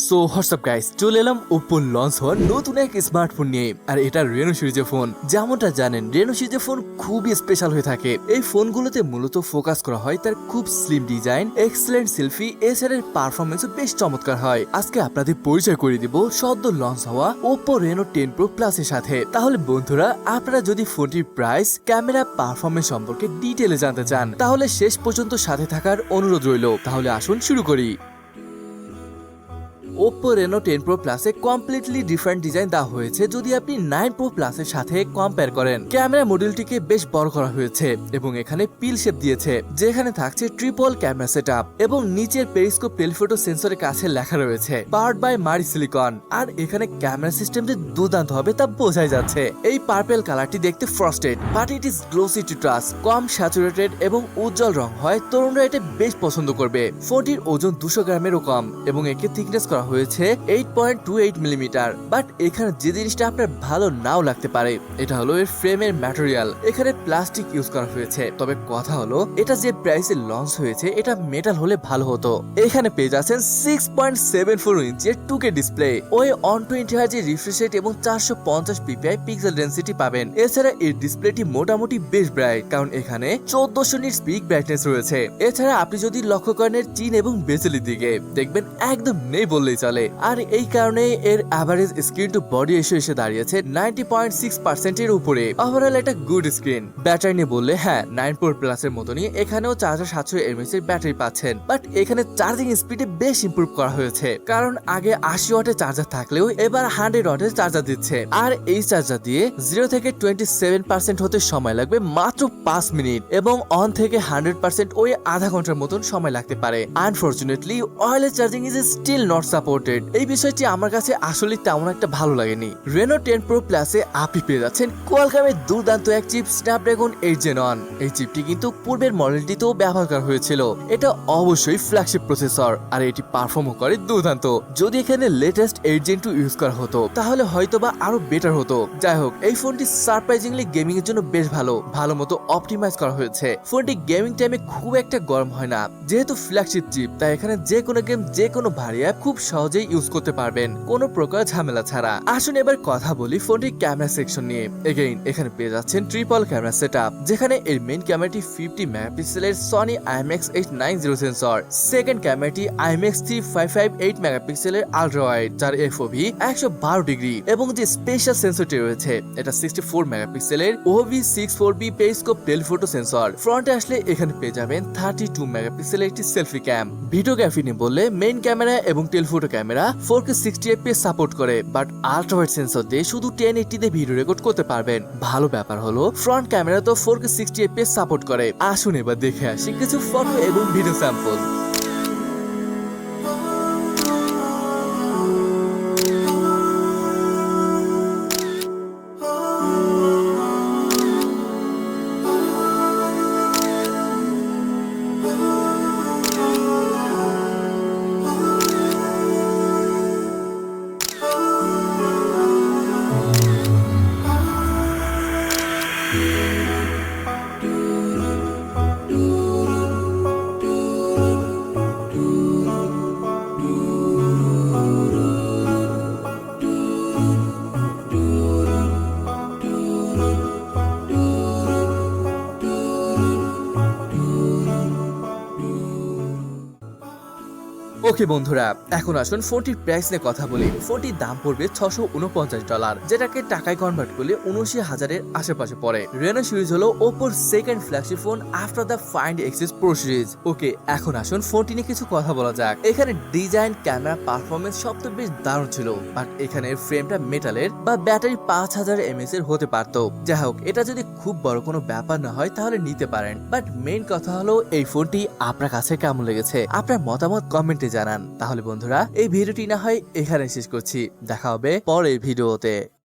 So WhatsApp guys, চলে এলাম Oppo launch হওয়ার নতুন এক স্মার্টফোন নিয়ে। আর এটা রেনো সিরিজের ফোন। যেমনটা জানেন, রেনো সিরিজের ফোন খুবই স্পেশাল হয়ে থাকে। এই ফোনগুলোতে মূলত ফোকাস করা হয় তার খুব স্লিম ডিজাইন, এক্সেলেন্ট সেলফি, এছাড়া পারফরমেন্সও বেশ চমৎকার হয়। আজকে আপনাদের পরিচয় করে দিব সদ্য লঞ্চ হওয়া ওপ্পো রেনো 10 প্রো প্লাস এর সাথে। তাহলে বন্ধুরা, আপনারা যদি ফোনটির প্রাইস, ক্যামেরা, পারফরমেন্স সম্পর্কে ডিটেইলে জানতে চান, তাহলে শেষ পর্যন্ত সাথে থাকার অনুরোধ রইল। তাহলে আসুন শুরু করি। ওপ্পো রেনো 10 প্রো প্লাসে কমপ্লিটলি ডিফারেন্ট ডিজাইন দেওয়া হয়েছে যদি আপনি 9 প্রো প্লাসের সাথে কম্পেয়ার করেন। ক্যামেরা মডিউলটিকে বেশ বড় করা হয়েছে এবং এখানে পিল শেপ দিয়েছে, যেখানে থাকছে ট্রিপল ক্যামেরা সেটআপ এবং নিচের পেরিস্কোপ টেলিফোটো সেন্সরের কাছে লেখা রয়েছে পাওয়ার্ড বাই মারি সিলিকন। আর এখানে ক্যামেরা সিস্টেম যে দুর্দান্ত হবে তা বোঝাই যাচ্ছে। এই পার্পল কালারটি দেখতে frosted, but it is glossy to touch, com saturated এবং উজ্জ্বল রং হয়। তরুণরা এটা বেশ পছন্দ করবে। ফোনটির ওজন 200 গ্রামেরও কম এবং একে থিকনেস করা হয়েছে 8.28 মিলিমিটার। বাট এখানে যে জিনিসটা আপনার ভালো নাও লাগতে পারে, এটা হলো এর ফ্রেমের ম্যাটেরিয়াল। এখানে প্লাস্টিক ইউজ করা হয়েছে, তবে কথা হলো এটা যে প্রাইসে লঞ্চ হয়েছে এটা মেটাল হলে ভালো হতো। এখানে পেয়ে যাচ্ছেন 6.74 ইঞ্চের 2K ডিসপ্লে, ওই 120 হার্জ রিফ্রেশ রেট এবং 450 ppi পিক্সেল ডেনসিটি পাবেন। এছাড়া এই ডিসপ্লেটি মোটামুটি বেশ ব্রাইট, কারণ এখানে 1400 নিটস পিক ব্রাইটনেস রয়েছে। এছাড়া আপনি যদি লক্ষ্য করেন এর চিন এবং বেজেলের দিকে, দেখবেন একদম নেই বললেই চলে। আর এই কারণে এর average screen to body ratio এসে দাঁড়িয়েছে 90.6% এর উপরে। ওভারঅল এটা গুড স্ক্রিন। ব্যাটারি নিয়ে বললে হ্যাঁ, 9 প্রো প্লাস এর মতনই এখানেও 4700 mAh এর ব্যাটারি পাচ্ছেন। বাট এখানে চার্জিং স্পিডে বেশ ইমপ্রুভ করা হয়েছে, কারণ আগে 80 ওয়াটের চার্জার থাকলেও এবার 100 ওয়াটের চার্জার দিচ্ছে। আর এই চার্জার দিয়ে 0 থেকে 27% হতে সময় লাগবে মাত্র 5 মিনিট এবং অন থেকে 100% ওই আধা ঘন্টার মতন সময় লাগতে পারে। Unfortunately wireless charging is still not supported. এই বিষয়টি আমার কাছে আসলে তেমন একটা ভালো লাগেনি। রেনো 10 প্রো প্লাসে আপনি পেয়ে যাচ্ছেন কোয়ালকমের দুর্দান্ত এক চিপ স্ন্যাপড্রাগন 8 Gen 1। এই চিপটি কিন্তু পূর্বের মডেলটিতেও ব্যবহার করা হয়েছিল। এটা অবশ্যই ফ্ল্যাগশিপ প্রসেসর আর এটি পারফর্মও করে দুর্দান্ত। যদি এখানে লেটেস্ট 8 Gen 2 ইউজ করা হতো তাহলে হয়তোবা আরো বেটার হতো। যাই হোক, এই ফোনটি সারপ্রাইজিংলি গেমিং এর জন্য বেশ ভালো মতো অপটিমাইজ করা হয়েছে। ফোনটি গেমিং টাইমে খুব একটা গরম হয় না, যেহেতু ফ্ল্যাগশিপ চিপ, তাই এখানে যে কোনো গেম, যে কোনো ভারী অ্যাপ খুব সহজেই ইউজ করতে পারবেন কোনো প্রকার ঝামেলা ছাড়া। আসুন এবার কথা বলি ফোনটির ক্যামেরা সেকশন নিয়ে। এগেইন এখানে পেয়ে যাচ্ছেন ট্রিপল ক্যামেরা সেটআপ, যেখানে এর মেইন ক্যামেরাটি 50 মেগাপিক্সেলের সনি IMX890 সেন্সর, সেকেন্ড ক্যামেরাটি IMX3558 মেগাপিক্সেলের আলট্রা ওয়াইড যার FOV 112 ডিগ্রি এবং যে স্পেশাল সেন্সরটি রয়েছে এটা 64 মেগাপিক্সেলের OV64B পেরিস্কোপ টেলিফোটো সেন্সর। ফ্রন্টে আসলে এখানে পেয়ে যাবেন 32 মেগাপিক্সেলের একটি সেলফি ক্যাম। ভিডিওগ্রাফি নিয়ে বললে মেইন ক্যামেরা এবং telephoto camera 4K 60fps support করে, বাট আলট্রা ওয়াইড সেন্সর দিয়ে শুধু 1080 তে ভিডিও রেকর্ড করতে পারবেন। ভালো ব্যাপার হলো ফ্রন্ট ক্যামেরা তো 4K 60fps সাপোর্ট করে। আসুন এবার দেখে আসি কিছু ফটো এবং ভিডিও স্যাম্পল। ওকে বন্ধুরা, এখন আসুন ফোনটির প্রাইস নিয়ে কথা বলি। ফোনটির দাম পড়বে $649, যেটাকে টাকায় কনভার্ট করলে 79,000-এর আশেপাশে পড়ে। রেনো সিরিজ হলো ওপ্পোর second flagship phone after the Find X Pro series. Okay, এখন আসুন ফোনটি নিয়ে কিছু কথা বলা যাক। এখানে ডিজাইন, ক্যামেরা, পারফরমেন্স সব তো বেশ দারুণ ছিল, বাট এখানে ফ্রেমটা মেটালের বা ব্যাটারি 5000 mAh এর হতে পারতো। যাই হোক, এটা যদি খুব বড় কোনো ব্যাপার না হয় তাহলে নিতে পারেন। বাট মেইন কথা হলো এই ফোনটি আপনার কাছে কেমন লেগেছে, আপনার মতামত কমেন্টে জানান। তাহলে বন্ধুরা, এই ভিডিওটি না হয় এখানে শেষ করছি। দেখা হবে পরের ভিডিওতে।